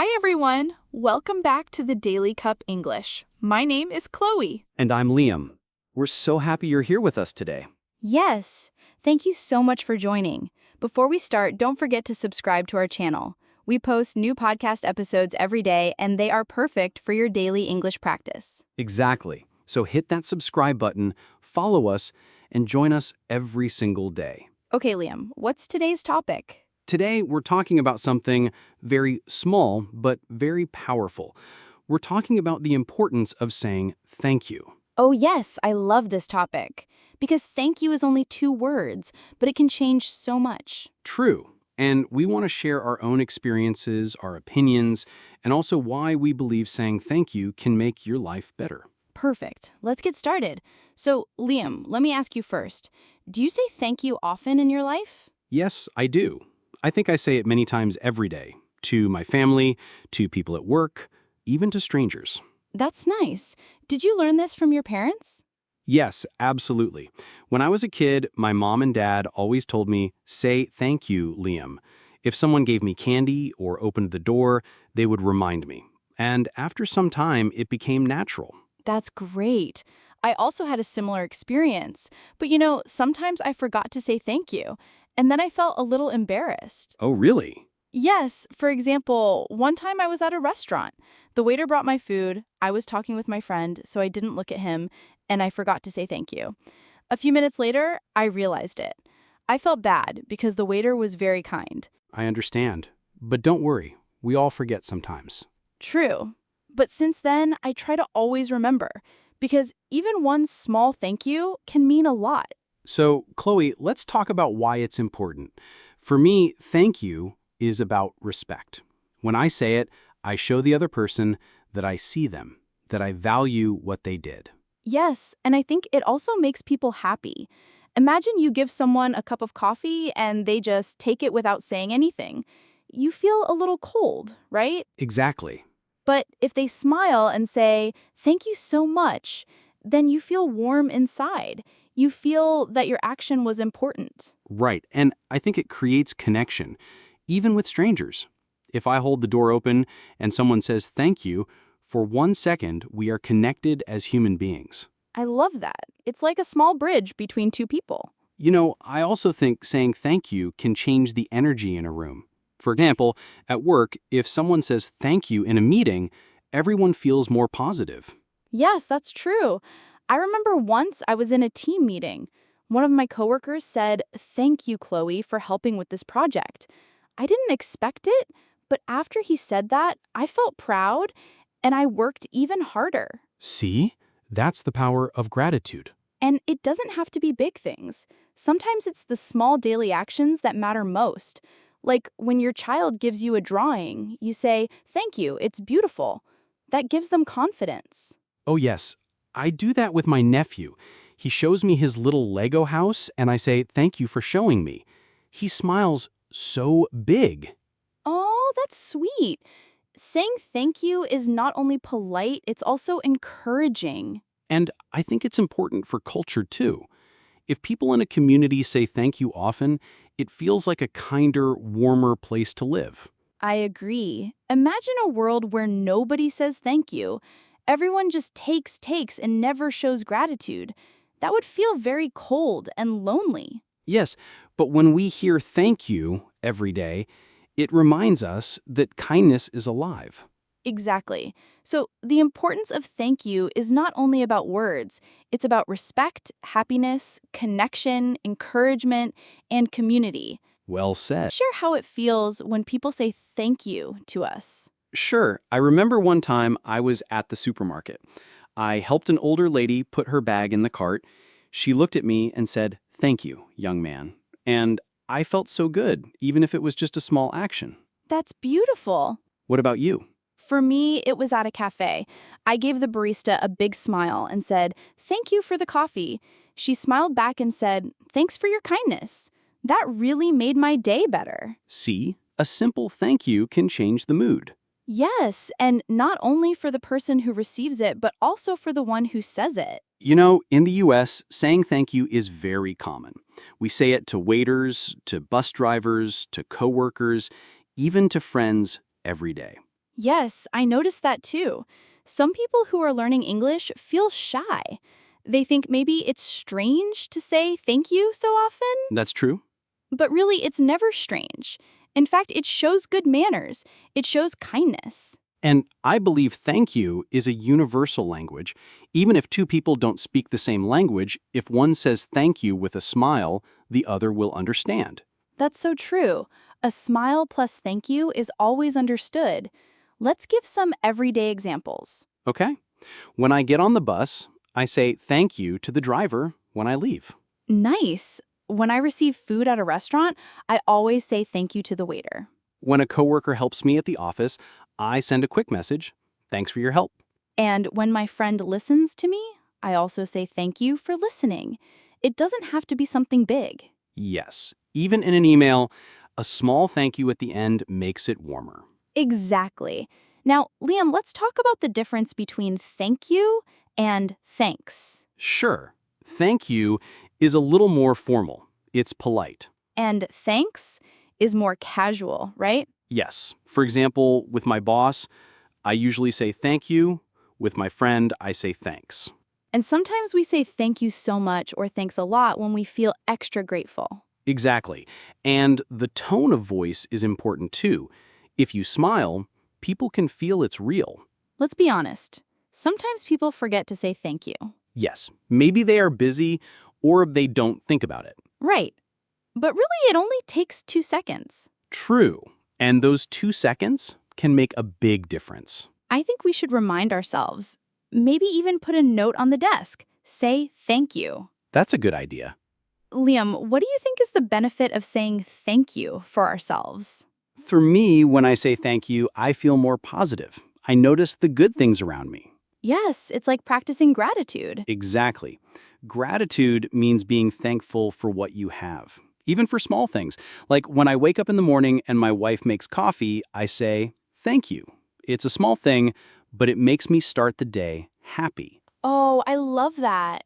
Hi everyone! Welcome back to the Daily Cup English. My name is Chloe. And I'm Liam. We're so happy you're here with us today. Yes, thank you so much for joining. Before we start, don't forget to subscribe to our channel. We post new podcast episodes every day, and they are perfect for your daily English practice. Exactly. So hit that subscribe button, follow us, and join us every single day. Okay, Liam, what's today's topic? Today, we're talking about something very small but very powerful. We're talking about the importance of saying thank you. Oh yes, I love this topic. Because thank you is only 2 words, but it can change so much. True. And we want to share our own experiences, our opinions, and also why we believe saying thank you can make your life better. Perfect. Let's get started. So, Liam, let me ask you first. Do you say thank you often in your life? Yes, I do. I think I say it many times every day, to my family, to people at work, even to strangers. That's nice. Did you learn this from your parents? Yes, absolutely. When I was a kid, my mom and dad always told me, say thank you, Liam. If someone gave me candy or opened the door, they would remind me. And after some time, it became natural. That's great. I also had a similar experience. But sometimes I forgot to say thank you, and then I felt a little embarrassed. Oh, really? Yes, for example, one time I was at a restaurant. The waiter brought my food, I was talking with my friend, so I didn't look at him, and I forgot to say thank you. A few minutes later, I realized it. I felt bad because the waiter was very kind. I understand. But don't worry, we all forget sometimes. True. But since then, I try to always remember, because even one small thank you can mean a lot. So, Chloe, let's talk about why it's important. For me, thank you is about respect. When I say it, I show the other person that I see them, that I value what they did. Yes, and I think it also makes people happy. Imagine you give someone a cup of coffee and they just take it without saying anything. You feel a little cold, right? Exactly. But if they smile and say, "Thank you so much," then you feel warm inside. You feel that your action was important. Right, and I think it creates connection, even with strangers. If I hold the door open and someone says thank you, for 1 second, we are connected as human beings. I love that. It's like a small bridge between 2 people. I also think saying thank you can change the energy in a room. For example, at work, if someone says thank you in a meeting, everyone feels more positive. Yes, that's true. I remember once I was in a team meeting. One of my coworkers said, "Thank you, Chloe, for helping with this project." I didn't expect it, but after he said that, I felt proud and I worked even harder. See? That's the power of gratitude. And it doesn't have to be big things. Sometimes it's the small daily actions that matter most. Like when your child gives you a drawing, you say, "Thank you, it's beautiful." That gives them confidence. Oh yes, I do that with my nephew. He shows me his little Lego house and I say thank you for showing me. He smiles so big. Oh, that's sweet. Saying thank you is not only polite, it's also encouraging. And I think it's important for culture too. If people in a community say thank you often, it feels like a kinder, warmer place to live. I agree. Imagine a world where nobody says thank you. Everyone just takes, and never shows gratitude. That would feel very cold and lonely. Yes, but when we hear thank you every day, it reminds us that kindness is alive. Exactly. So, the importance of thank you is not only about words, it's about respect, happiness, connection, encouragement, and community. Well said. Share how it feels when people say thank you to us. Sure, I remember one time I was at the supermarket. I helped an older lady put her bag in the cart. She looked at me and said, "Thank you, young man." And I felt so good, even if it was just a small action. That's beautiful. What about you? For me, it was at a cafe. I gave the barista a big smile and said, "Thank you for the coffee." She smiled back and said, "Thanks for your kindness." That really made my day better. See, a simple thank you can change the mood. Yes, and not only for the person who receives it, but also for the one who says it. In the US, saying thank you is very common. We say it to waiters, to bus drivers, to coworkers, even to friends every day. Yes, I noticed that too. Some people who are learning English feel shy. They think maybe it's strange to say thank you so often, That's true. but really it's never strange. In fact, it shows good manners. It shows kindness. And I believe thank you is a universal language. Even if two people don't speak the same language, if one says thank you with a smile, the other will understand. That's so true. A smile plus thank you is always understood. Let's give some everyday examples. Okay? When I get on the bus, I say thank you to the driver when I leave. Nice. When I receive food at a restaurant, I always say thank you to the waiter. When a coworker helps me at the office, I send a quick message, thanks for your help. And when my friend listens to me, I also say thank you for listening. It doesn't have to be something big. Yes, even in an email, a small thank you at the end makes it warmer. Exactly. Now, Liam, let's talk about the difference between thank you and thanks. Sure, thank you is a little more formal. It's polite. And thanks is more casual, right? Yes, for example, with my boss, I usually say thank you. With my friend, I say thanks. And sometimes we say thank you so much or thanks a lot when we feel extra grateful. Exactly. And the tone of voice is important too. If you smile, people can feel it's real. Let's be honest. Sometimes people forget to say thank you. Yes, maybe they are busy or they don't think about it. Right. But really, it only takes 2 seconds. True. And those 2 seconds can make a big difference. I think we should remind ourselves. Maybe even put a note on the desk. Say thank you. That's a good idea. Liam, what do you think is the benefit of saying thank you for ourselves? For me, when I say thank you, I feel more positive. I notice the good things around me. Yes, it's like practicing gratitude. Exactly. Gratitude means being thankful for what you have, even for small things. Like when I wake up in the morning and my wife makes coffee, I say, thank you. It's a small thing, but it makes me start the day happy. Oh, I love that.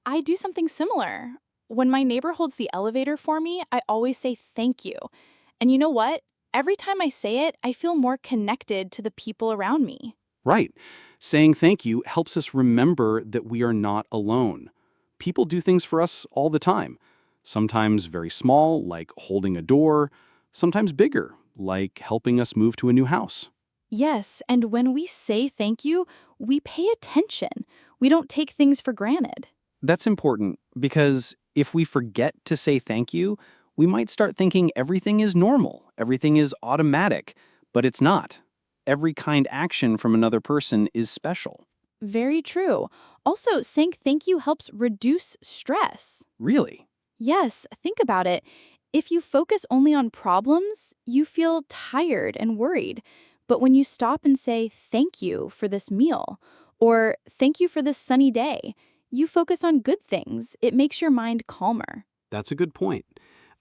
I do something similar. When my neighbor holds the elevator for me, I always say thank you. And you know what? Every time I say it, I feel more connected to the people around me. Right. Saying thank you helps us remember that we are not alone. People do things for us all the time. Sometimes very small, like holding a door. Sometimes bigger, like helping us move to a new house. Yes, and when we say thank you, we pay attention. We don't take things for granted. That's important because if we forget to say thank you, we might start thinking everything is normal, everything is automatic, but it's not. Every kind action from another person is special. Very true. Also, saying thank you helps reduce stress. Really? Yes, think about it. If you focus only on problems, you feel tired and worried. But when you stop and say thank you for this meal, or thank you for this sunny day, you focus on good things. It makes your mind calmer. That's a good point.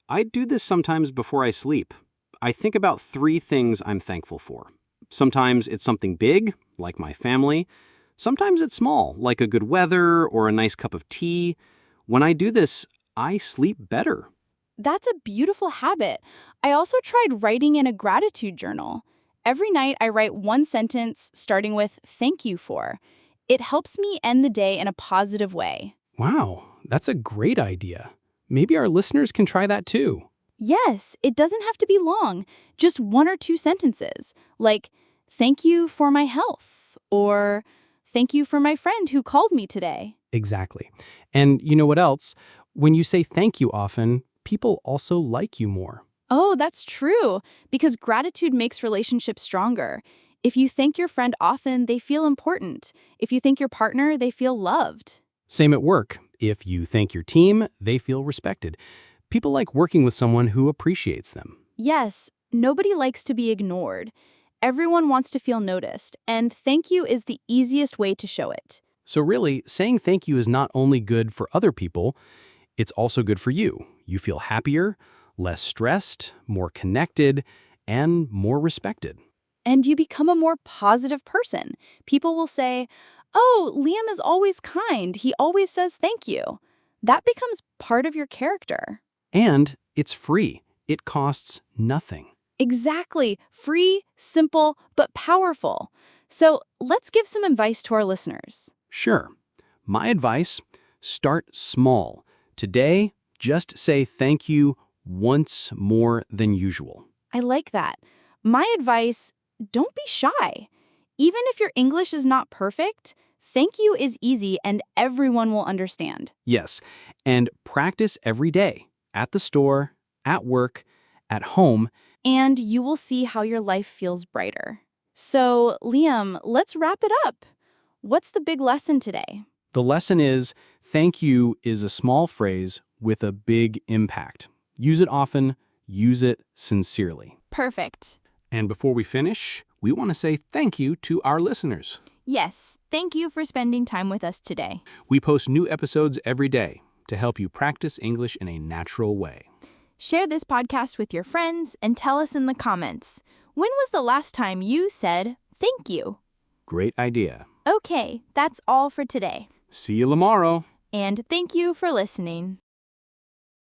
I do this sometimes before I sleep. I think about 3 things I'm thankful for. Sometimes it's something big, like my family. Sometimes it's small, like a good weather or a nice cup of tea. When I do this, I sleep better. That's a beautiful habit. I also tried writing in a gratitude journal. Every night I write one sentence starting with thank you for. It helps me end the day in a positive way. Wow, that's a great idea. Maybe our listeners can try that too. Yes, it doesn't have to be long, just 1 or 2 sentences, like, thank you for my health, or thank you for my friend who called me today. Exactly. And you know what else? When you say thank you often, people also like you more. Oh, that's true, because gratitude makes relationships stronger. If you thank your friend often, they feel important. If you thank your partner, they feel loved. Same at work. If you thank your team, they feel respected. People like working with someone who appreciates them. Yes, nobody likes to be ignored. Everyone wants to feel noticed, and thank you is the easiest way to show it. So really, saying thank you is not only good for other people, it's also good for you. You feel happier, less stressed, more connected, and more respected. And you become a more positive person. People will say, oh, Liam is always kind. He always says thank you. That becomes part of your character. And it's free. It costs nothing. Exactly. Free, simple, but powerful. So let's give some advice to our listeners. Sure. My advice, start small. Today, just say thank you once more than usual. I like that. My advice, don't be shy. Even if your English is not perfect, thank you is easy and everyone will understand. Yes, and practice every day, at the store, at work, at home. And you will see how your life feels brighter. So, Liam, let's wrap it up. What's the big lesson today? The lesson is, thank you is a small phrase with a big impact. Use it often, use it sincerely. Perfect. And before we finish, we want to say thank you to our listeners. Yes, thank you for spending time with us today. We post new episodes every day to help you practice English in a natural way. Share this podcast with your friends and tell us in the comments. When was the last time you said thank you? Great idea. Okay, that's all for today. See you tomorrow. And thank you for listening.